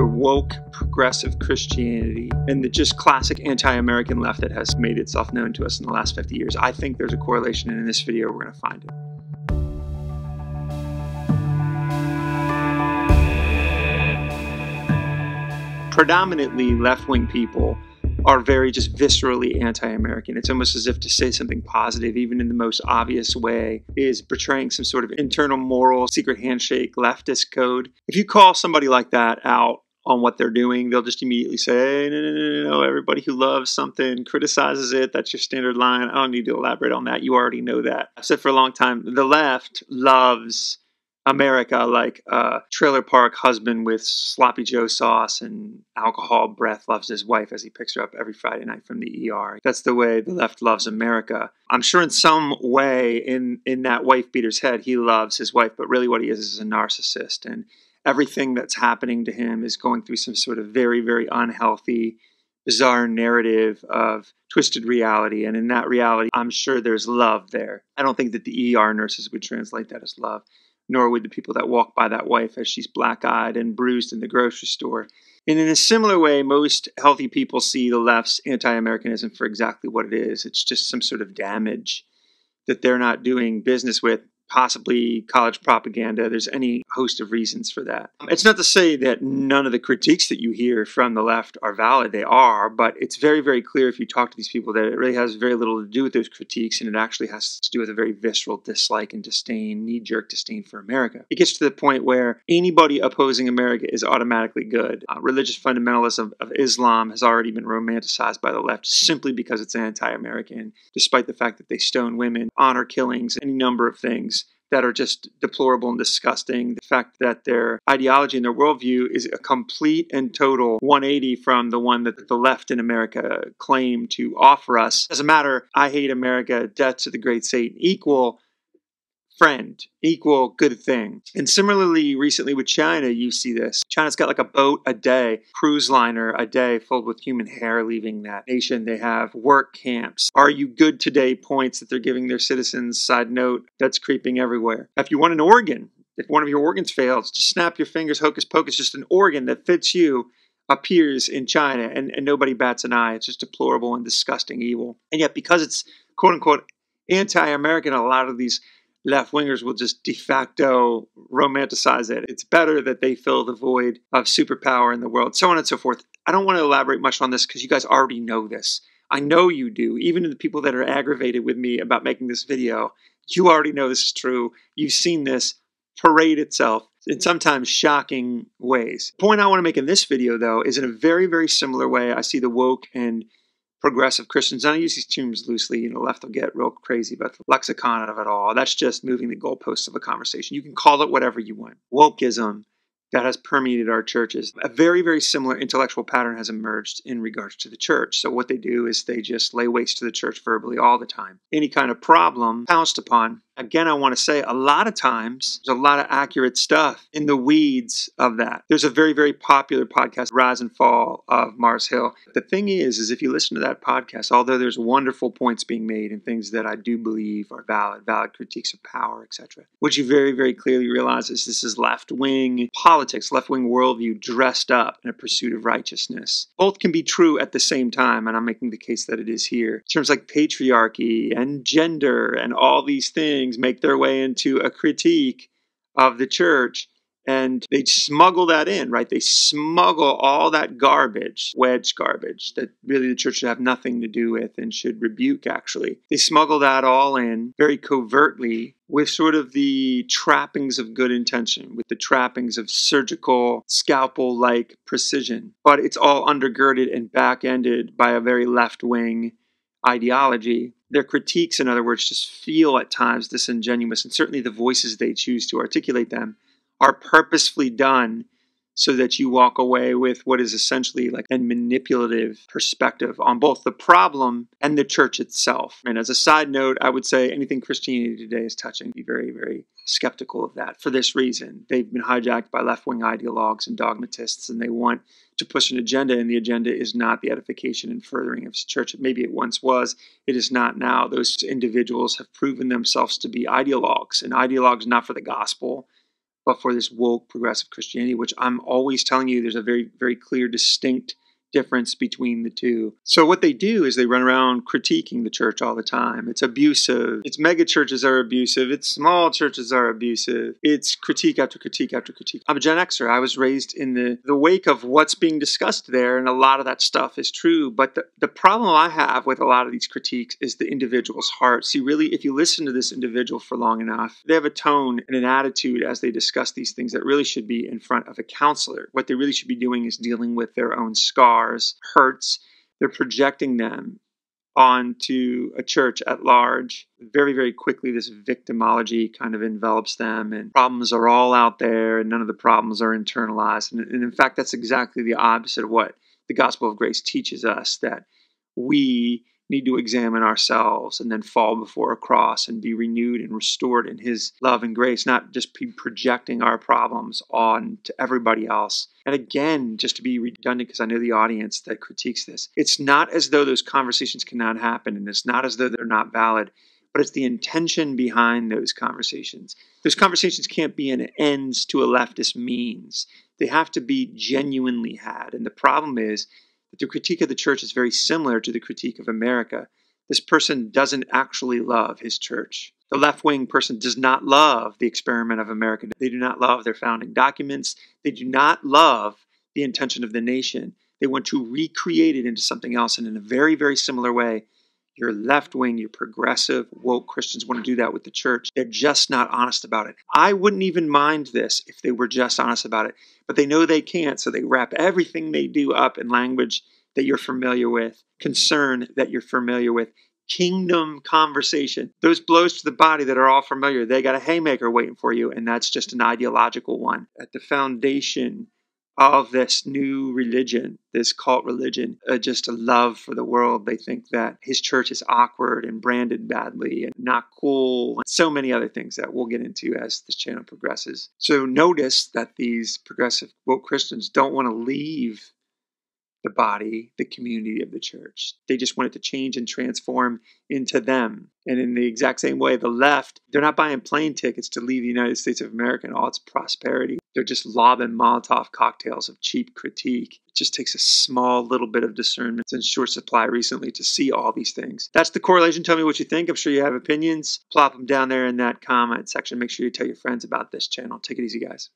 your woke progressive Christianity and the just classic anti-American left that has made itself known to us in the last 50 years. I think there's a correlation, and in this video we're going to find it. Predominantly left-wing people are very just viscerally anti-American. It's almost as if to say something positive, even in the most obvious way, is betraying some sort of internal moral secret handshake leftist code. If you call somebody like that out on what they're doing, they'll just immediately say, no, everybody who loves something criticizes it. That's your standard line. I don't need to elaborate on that. You already know that. I've said for a long time, the left loves America like a trailer park husband with sloppy Joe sauce and alcohol breath loves his wife as he picks her up every Friday night from the ER. That's the way the left loves America. I'm sure in some way in that wife beater's head, he loves his wife, but really what he is a narcissist. And everything that's happening to him is going through some sort of very, very unhealthy, bizarre narrative of twisted reality. And in that reality, I'm sure there's love there. I don't think that the ER nurses would translate that as love, nor would the people that walk by that wife as she's black-eyed and bruised in the grocery store. And in a similar way, most healthy people see the left's anti-Americanism for exactly what it is. It's just some sort of damage that they're not doing business with, possibly college propaganda. There's any host of reasons for that. It's not to say that none of the critiques that you hear from the left are valid. They are, but it's very, very clear if you talk to these people that it really has very little to do with those critiques, and it actually has to do with a very visceral dislike and disdain, knee-jerk disdain for America. It gets to the point where anybody opposing America is automatically good. Religious fundamentalism of Islam has already been romanticized by the left simply because it's anti-American, despite the fact that they stone women, honor killings, any number of things that are just deplorable and disgusting. The fact that their ideology and their worldview is a complete and total 180 from the one that the left in America claim to offer us. Doesn't matter, I hate America, death to the great Satan, equal friend, equal good thing. And similarly, recently with China, you see this. China's got like a boat a day, cruise liner a day filled with human hair leaving that nation. They have work camps. Are you good today points that they're giving their citizens. Side note, that's creeping everywhere. If you want an organ, if one of your organs fails, just snap your fingers, hocus pocus, just an organ that fits you appears in China and nobody bats an eye. It's just deplorable and disgusting evil. And yet because it's quote unquote anti-American, a lot of these left-wingers will just de facto romanticize it. It's better that they fill the void of superpower in the world, so on and so forth. I don't want to elaborate much on this because you guys already know this. I know you do. Even the people that are aggravated with me about making this video, you already know this is true. You've seen this parade itself in sometimes shocking ways. The point I want to make in this video, though, is in a very, very similar way I see the woke and progressive Christians. And I use these terms loosely. The left will get real crazy about the lexicon of it all. That's just moving the goalposts of a conversation. You can call it whatever you want. Wokeism that has permeated our churches. A very, very similar intellectual pattern has emerged in regards to the church. So what they do is they just lay waste to the church verbally all the time. Any kind of problem pounced upon. Again, I want to say a lot of times there's a lot of accurate stuff in the weeds of that. There's a very, very popular podcast, Rise and Fall of Mars Hill. The thing is if you listen to that podcast, although there's wonderful points being made and things that I do believe are valid critiques of power, etc., what you very, very clearly realize is this is left-wing politics, left-wing worldview dressed up in a pursuit of righteousness. Both can be true at the same time, and I'm making the case that it is here. In terms like patriarchy and gender and all these things make their way into a critique of the church, and they smuggle that in, right? They smuggle all that garbage, wedge garbage, that really the church should have nothing to do with and should rebuke, actually. They smuggle that all in very covertly with sort of the trappings of good intention, with the trappings of surgical, scalpel-like precision. But it's all undergirded and back-ended by a very left-wing ideology. Their critiques, in other words, just feel at times disingenuous, and certainly the voices they choose to articulate them are purposefully done so that you walk away with what is essentially like a manipulative perspective on both the problem and the church itself. And as a side note, I would say anything Christianity today is touching, be very, very skeptical of that for this reason. They've been hijacked by left-wing ideologues and dogmatists, and they want to push an agenda, and the agenda is not the edification and furthering of the church. Maybe it once was. It is not now. Those individuals have proven themselves to be ideologues, and ideologues not for the gospel, but for this woke progressive Christianity, which I'm always telling you there's a very, very clear, distinct difference between the two. So what they do is they run around critiquing the church all the time. It's abusive. Its mega churches are abusive. Its small churches are abusive. It's critique after critique after critique. I'm a Gen Xer. I was raised in the wake of what's being discussed there, and a lot of that stuff is true. But the problem I have with a lot of these critiques is the individual's heart. See, really, if you listen to this individual for long enough, they have a tone and an attitude as they discuss these things that really should be in front of a counselor. What they really should be doing is dealing with their own scars, hurts. They're projecting them onto a church at large. Very, very quickly, this victimology kind of envelops them, and problems are all out there, and none of the problems are internalized. And in fact, that's exactly the opposite of what the gospel of grace teaches us, that we need to examine ourselves and then fall before a cross and be renewed and restored in his love and grace, not just be projecting our problems on to everybody else. And again, just to be redundant, because I know the audience that critiques this, it's not as though those conversations cannot happen, and it's not as though they're not valid, but it's the intention behind those conversations. Those conversations can't be an ends to a leftist means. They have to be genuinely had. And the problem is, the critique of the church is very similar to the critique of America. This person doesn't actually love his church. The left-wing person does not love the experiment of America. They do not love their founding documents. They do not love the intention of the nation. They want to recreate it into something else. And in a very, very similar way, your left-wing, your progressive, woke Christians want to do that with the church. They're just not honest about it. I wouldn't even mind this if they were just honest about it, but they know they can't, so they wrap everything they do up in language that you're familiar with, concern that you're familiar with, kingdom conversation. Those blows to the body that are all familiar, they got a haymaker waiting for you, and that's just an ideological one. At the foundation of this new religion, this cult religion, just a love for the world. They think that his church is awkward and branded badly and not cool, and so many other things that we'll get into as this channel progresses. So notice that these progressive woke Christians don't want to leave the body, the community of the church. They just want it to change and transform into them. And in the exact same way, the left, they're not buying plane tickets to leave the United States of America and all its prosperity. They're just lobbing Molotov cocktails of cheap critique. It just takes a small little bit of discernment. It's in short supply recently to see all these things. That's the correlation. Tell me what you think. I'm sure you have opinions. Plop them down there in that comment section. Make sure you tell your friends about this channel. Take it easy, guys.